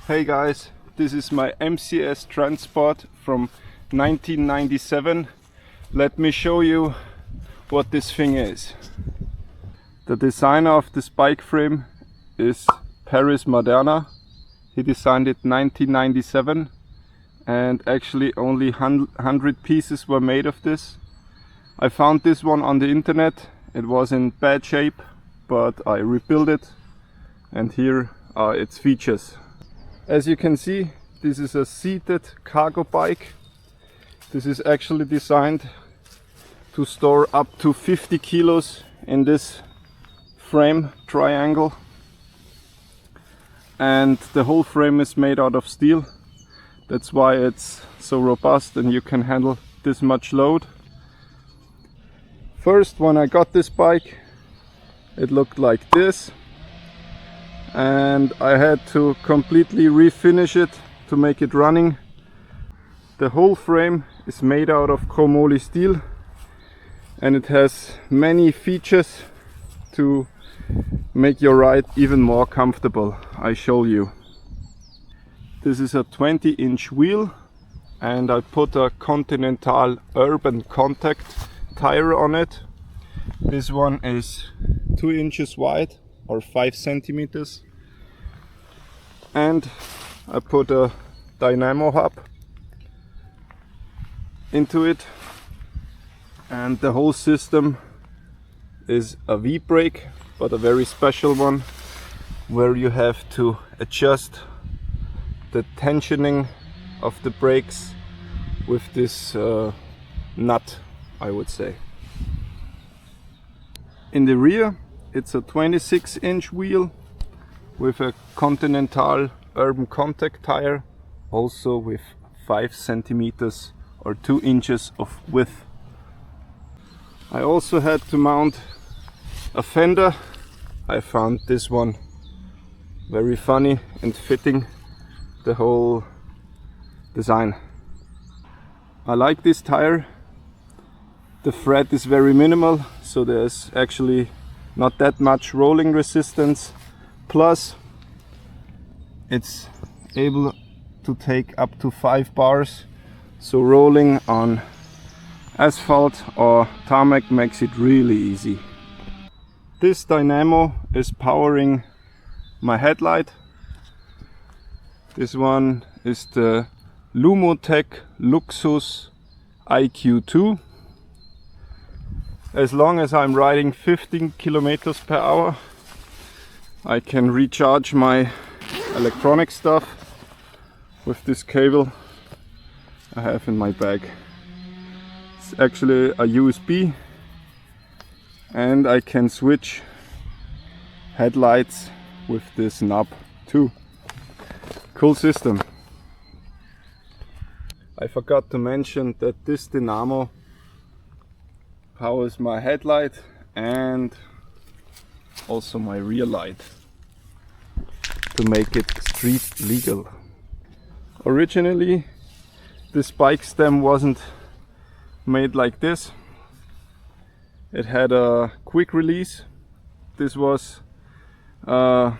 Hey guys, this is my MCS Transport from 1997. Let me show you what this thing is. The designer of this bike frame is Paris Maderna. He designed it 1997 and actually only 100 pieces were made of this. I found this one on the internet. It was in bad shape, but I rebuilt it and here are its features. As you can see, this is a seated cargo bike. This is actually designed to store up to 50 kilos in this frame triangle. And the whole frame is made out of steel. That's why it's so robust and you can handle this much load. First, when I got this bike, it looked like this. And I had to completely refinish it to make it running. The whole frame is made out of chromoly steel and it has many features to make your ride even more comfortable. I show you. This is a 20-inch wheel and I put a Continental Urban Contact tire on it. This one is 2 inches wide or 5 centimeters, and I put a dynamo hub into it, and the whole system is a V-brake, but a very special one where you have to adjust the tensioning of the brakes with this nut, I would say. In the rear it's a 26-inch wheel with a Continental Urban Contact tire, also with 5 centimeters or 2 inches of width. I also had to mount a fender. I found this one very funny and fitting the whole design. I like this tire. The tread is very minimal, so there's actually not that much rolling resistance. Plus, it's able to take up to 5 bars, so rolling on asphalt or tarmac makes it really easy. This dynamo is powering my headlight. This one is the Lumotech Luxus IQ2. As long as I'm riding 15 kilometers per hour, I can recharge my electronic stuff with this cable I have in my bag. It's actually a USB and I can switch headlights with this knob too. Cool system. I forgot to mention that this dynamo powers my headlight and also my rear light to make it street legal. Originally this bike stem wasn't made like this. It had a quick release. This was an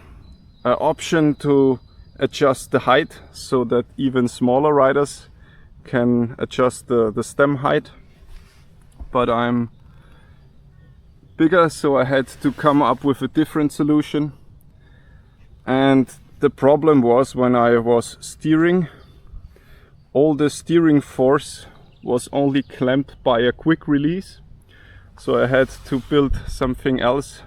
option to adjust the height so that even smaller riders can adjust the stem height. But I'm bigger, so I had to come up with a different solution. And the problem was when I was steering, all the steering force was only clamped by a quick release. So I had to build something else.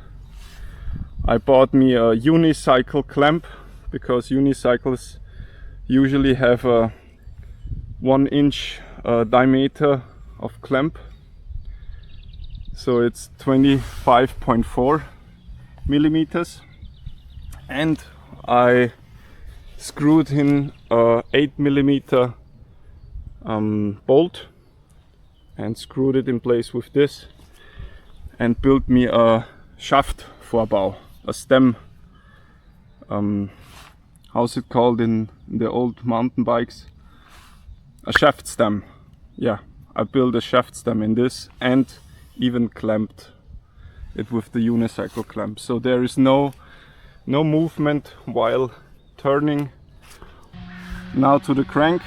I bought me a unicycle clamp because unicycles usually have a 1-inch diameter of clamp. So it's 25.4 millimeters, and I screwed in a 8 millimeter bolt and screwed it in place with this and built me a Schaftvorbau, a stem. How's it called in the old mountain bikes? A shaft stem. Yeah, I built a shaft stem in this and even clamped it with the unicycle clamp, so there is no movement while turning Now to the crank.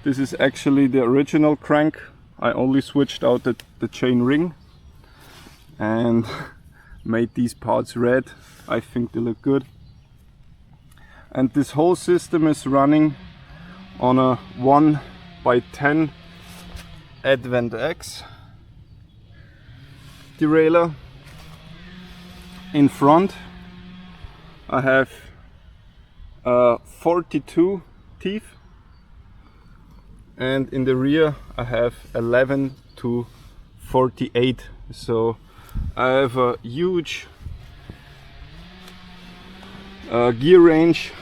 This is actually the original crank. I only switched out the chain ring and made these parts red. I think they look good. And this whole system is running on a 1x10 Advent X derailleur. In front I have 42 teeth, and in the rear I have 11 to 48. So I have a huge gear range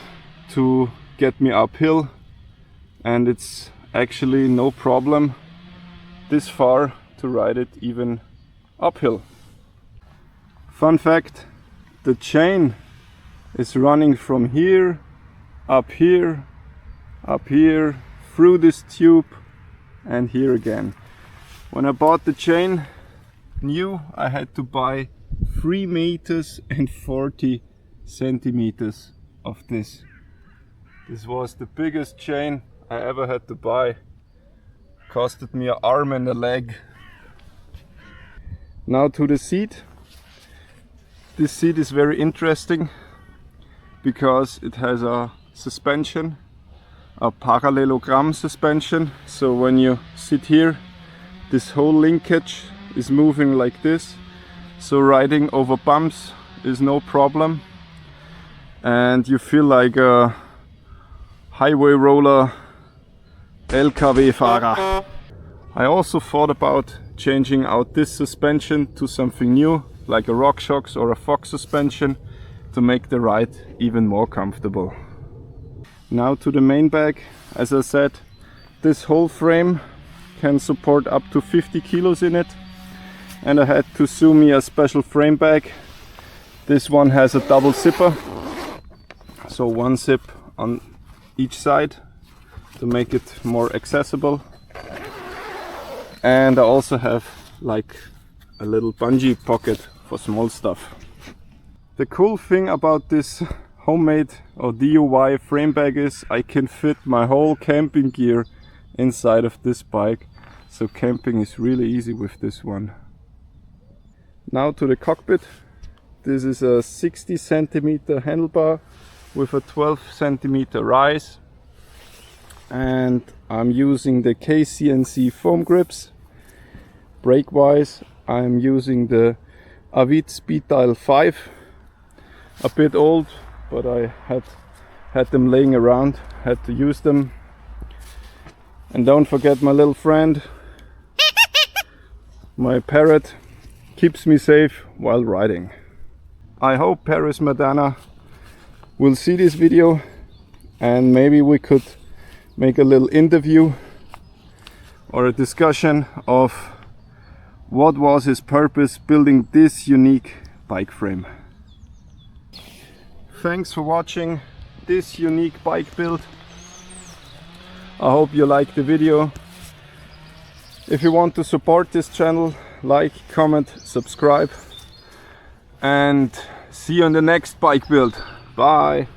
to get me uphill, and it's actually no problem this far to ride it even uphill. Fun fact, the chain is running from here, up here, up here, through this tube and here again. When I bought the chain new, I had to buy 3 meters and 40 centimeters of this. This was the biggest chain I ever had to buy. Costed me an arm and a leg. Now to the seat. This seat is very interesting because it has a suspension, a parallelogram suspension. So when you sit here, this whole linkage is moving like this. So riding over bumps is no problem. And you feel like a highway roller LKW-Fahrer. I also thought about changing out this suspension to something new, like a RockShox or a Fox suspension, to make the ride even more comfortable. Now to the main bag. As I said, this whole frame can support up to 50 kilos in it, and I had to sew me a special frame bag. This one has a double zipper, so one zip on each side to make it more accessible. And I also have like a little bungee pocket for small stuff. The cool thing about this homemade or DIY frame bag is I can fit my whole camping gear inside of this bike, so camping is really easy with this one. Now to the cockpit. This is a 60 centimeter handlebar with a 12 centimeter rise, and I'm using the KCNC foam grips. Brake wise, I'm using the Avid Speed Dial 5, a bit old, but I had them laying around, had to use them. And don't forget my little friend, my parrot, keeps me safe while riding. I hope Paris Maderna will see this video, and maybe we could make a little interview or a discussion of what was his purpose building this unique bike frame. Thanks for watching this unique bike build. I hope you liked the video. If you want to support this channel, like, comment, subscribe, and see you on the next bike build. Bye!